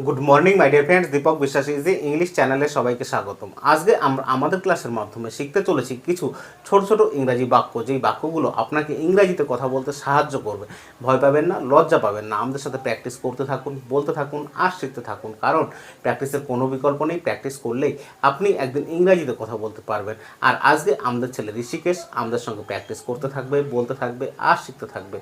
Good morning my dear friends, Dipak Biswas easy English চ্যানেলে সবাইকে স্বাগতম। আজকে আমরা আমাদের ক্লাসের মাধ্যমে শিখতে চলেছি কিছু ছোট ছোট ইংরাজি বাক্য, যেই বাক্যগুলো আপনাকে ইংরাজিতে কথা বলতে সাহায্য করবে। ভয় পাবেন না, লজ্জা পাবেন না, আমাদের সাথে প্র্যাকটিস করতে থাকুন, বলতে থাকুন আর শিখতে থাকুন, কারণ প্র্যাকটিসের কোনো বিকল্প নেই। প্র্যাকটিস করলেই আপনি একদিন ইংরাজিতে কথা বলতে পারবেন। আর আজকে আমাদের ছেলে ঋষিকেশ আমাদের সঙ্গে প্র্যাকটিস করতে থাকবে, বলতে থাকবে আর শিখতে থাকবে।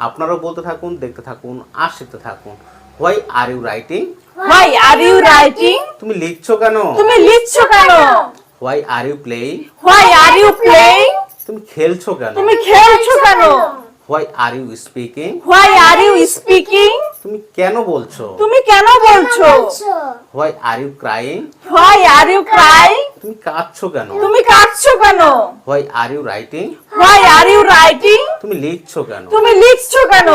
আপনারাও বলতে থাকুন, দেখতে থাকুন আর শিখতে থাকুন। Why are you writing? Why are you writing? তুমি লিখছো কেন? তুমি লিখছো কেন? Why are you playing? Why are you playing? তুমি খেলছো কেন? তুমি খেলছো কেন? Why are you speaking? Why are you speaking? তুমি কেন বলছো? তুমি কেন বলছো? Why are you crying? Why are you crying? তুমি কাঁদছো কেন? তুমি কাঁদছো কেন? Why are you writing? Why are you writing? তুমি লিখছো কেন? তুমি লিখছো কেন?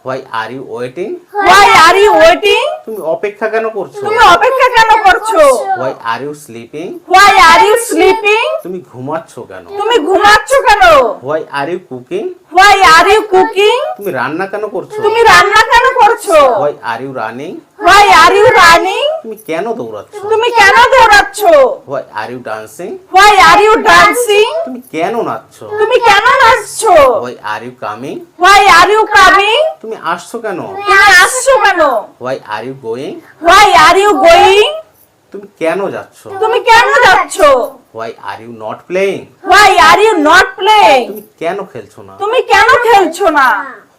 Why are you waiting? Why are you waiting? তুমি অপেক্ষা কেন করছো? তুমি অপেক্ষা কেন করছো? Why are you sleeping? Why are you sleeping? তুমি ঘুমাচ্ছো কেন? তুমি ঘুমাচ্ছো কেন? Why are you cooking? Why are you cooking? তুমি রান্না কেন করছো? তুমি রান্না কেন করছো? Why are you running? Why are you running? তুমি কেন দৌড়াচ্ছো? তুমি কেন দৌড়াচ্ছো? Why are you dancing? Why are you dancing? তুমি কেন নাচছো? তুমি কেন নাচছো? Why are you coming? Why are you coming? তুমি আসছো কেন? তুমি আসছো কেন? Why are you going? Why are you going? তুমি কেন যাচ্ছো? তুমি কেন যাচ্ছো? Why are you not playing? Why are you not playing? তুমি কেন খেলছো না? তুমি কেন খেলছো না?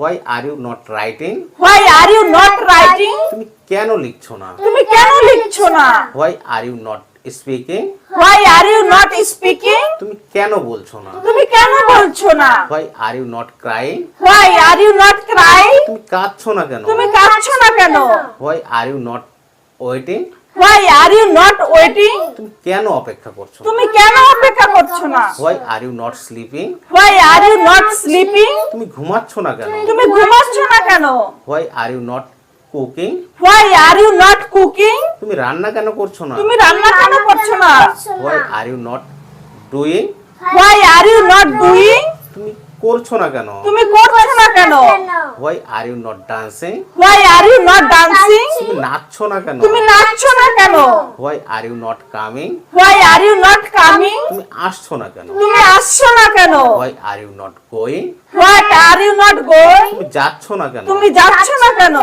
Why are you not writing? Why are you not writing? তুমি কেন লিখছো না? তুমি কেন লিখছো না? Why are you not speaking? Why are you not speaking? তুমি কেন বলছো না? তুমি কেন বলছো না? Why are you not crying? Why are you not crying? তুমি কাঁদছো না কেন? তুমি কাঁদছো না কেন? Why are you not waiting? Why are you not waiting? তুমি কেন অপেক্ষা করছো? তুমি কেন অপেক্ষা করছো না? Why are you not sleeping? Why are you not sleeping? তুমি ঘুমাচ্ছো না কেন? তুমি ঘুমাচ্ছো না কেন? Why are you not cooking? Why are you not cooking? তুমি রান্না কেন করছো না? তুমি রান্না কেন করছো না? Why are you not doing? Why are you not doing? তুমি করছো না কেন? তুমি করছো না কেন? Why are you not dancing? Why are you not dancing? তুমি নাচছো না কেন? তুমি নাচছো না কেন? Why are you not coming? Why are you not coming? তুমি আসছো না কেন? তুমি আসছো না কেন? Why are you not going? What are you not going? তুমি যাচ্ছো না কেন? তুমি যাচ্ছো না কেন?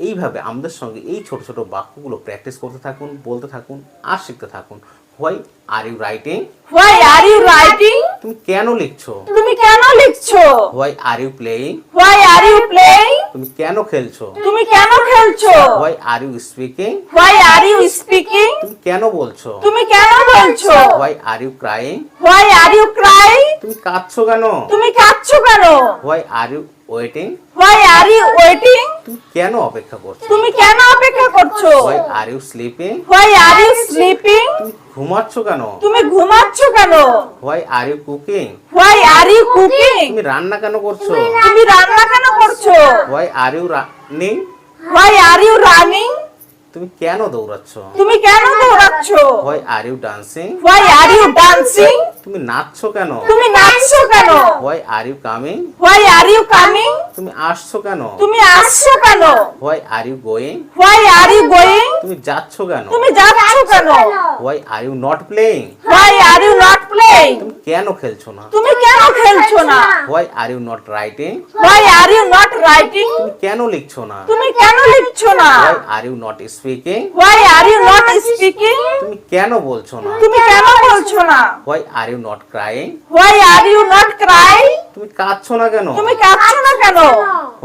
এইভাবে আমাদের সঙ্গে এই ছোট ছোট বাক্যগুলো প্র্যাকটিস করতে থাকুন, বলতে থাকুন আর শিখতে থাকুন। Why are you writing? Why are you writing? তুমি কেন লিখছো? তুমি কেন লিখছো? Why are you playing? Why are you playing? তুমি কেন খেলছো? তুমি কেন খেলছো? Why are you speaking? Why are you speaking? তুমি কেন বলছো? তুমি কেন বলছো? Why are you crying? Why are you crying? তুমি কাঁদছো কেন? তুমি কাঁদছো কেন? Why are you waiting? Why are you waiting? তুমি কেন অপেক্ষা করছো? তুমি কেন অপেক্ষা করছো? Why are you sleeping? Why are you sleeping? তুমি ঘুমাচ্ছো কেন? তুমি ঘুমাচ্ছো কেন? Why are you cooking? Why are you cooking? তুমি রান্না কেন করছো? তুমি রান্না কেন করছো? Why are you running? Why are you running? তুমি কেন দৌড়াচ্ছো? তুমি কেন দৌড়াচ্ছো? Why are you dancing? Why are you dancing? তুমি নাচছো কেন? তুমি নাচছো কেন? Why are you coming? Why are you coming? তুমি আসছো কেন? তুমি আসছো কেন? Why are you going? Why are you going? তুমি যাচ্ছো কেন? তুমি যাচ্ছো কেন? Why are you not playing? Why are you not playing? তুমি কেন খেলছো না? তুমি কেন খেলছো না? Why are you not writing? Why are you not writing? তুমি কেন লিখছো না? তুমি কেন লিখছো না? Why are you not speaking? Why are you not speaking? তুমি কেন বলছো না? তুমি কেন বলছো না? Why are you not crying? Why are you not crying? তুমি কাঁদছো না কেন? তুমি কাঁদছো না কেন?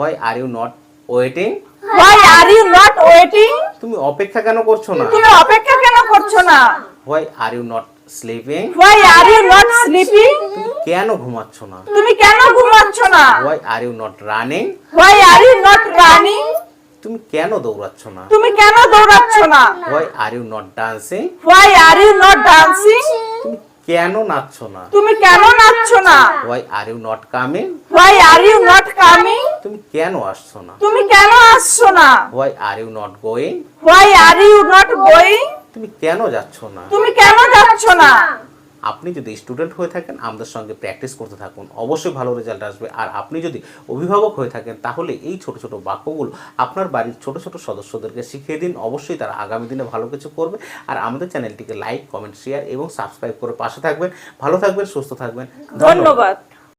Why are you not waiting? Why are you not waiting? তুমি অপেক্ষা কেন করছো না? তুমি অপেক্ষা কেন করছো না? Why are you not sleeping? Why are you not sleeping? তুমি কেন ঘুমাচ্ছো না? তুমি কেন ঘুমাচ্ছো না? Why are you not running? Why are you not running? তুমি কেন দৌড়াচ্ছো না? তুমি কেন দৌড়াচ্ছো না? Why are you not dancing? Why are you not dancing? তুমি কেন নাচছো না? তুমি কেন নাচছো না? Why are you not coming? Why are you not coming? তুমি কেন আসছো না? তুমি কেন আসছো না? Why are you not going? Why are you not going? তুমি কেন যাচ্ছো না? তুমি কেন যাচ্ছো না? আপনি যদি স্টুডেন্ট হয়ে থাকেন আমাদের সঙ্গে প্র্যাকটিস করতে থাকুন, অবশ্যই ভালো রেজাল্ট আসবে। আর আপনি যদি অভিভাবক হয়ে থাকেন তাহলে এই ছোট ছোট বাক্যগুলো আপনার বাড়ির ছোট ছোট সদস্যদেরকে শিখিয়ে দিন, অবশ্যই তারা আগামী দিনে ভালো কিছু করবে। আর আমাদের চ্যানেলটিকে লাইক, কমেন্ট, শেয়ার এবং সাবস্ক্রাইব করে পাশে থাকবেন। ভালো থাকবেন, সুস্থ থাকবেন। ধন্যবাদ।